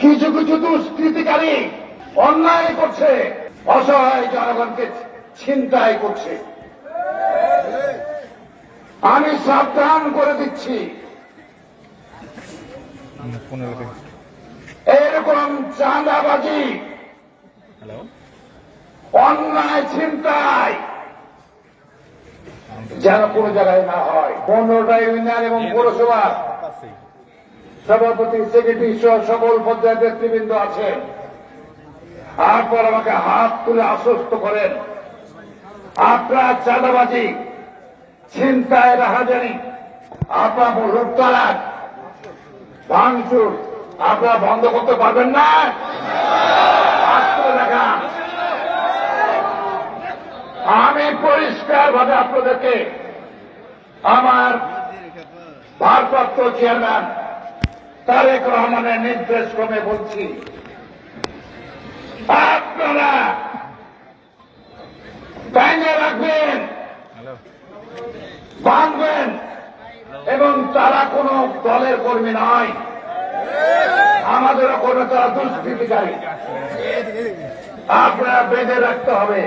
কিছু কিছু দুষ্কৃতিকারী অন্যায় করছে, অসহায় জনগণকে ছিনতাই করছে। আমি সাবধান করে দিচ্ছি, এরকম চাঁদাবাজি, অন্যায় ছিনতাই যেন কোনো জায়গায় না হয়। 15টা ইউনিয়ন এবং পৌরসভা সভাপতি, সেক্রেটারি সহ সকল পর্যায়ের নেতৃবৃন্দ আছেন। তারপর আমাকে হাত তুলে আশ্বস্ত করেন, আপনার চাঁদাবাজি, ছিনতাই, রাহাজানি, আপনার লুটতরাজ, ভাঙচুর আপনারা বন্ধ করতে পারবেন না। দেখান, আমি পরিষ্কার ভাবে আপনাদেরকে আমার ভারপ্রাপ্ত চেয়ারম্যান তারেক রহমানের নির্দেশ ক্রমে বলছি, আপনারা ব্যাঙ্গে রাখবেন, বাঁধবেন, এবং তারা কোন দলের কর্মী নয়, আমাদেরও কোনো তারা দুষ্কৃতিকারী, আপনারা বেঁধে রাখতে হবে।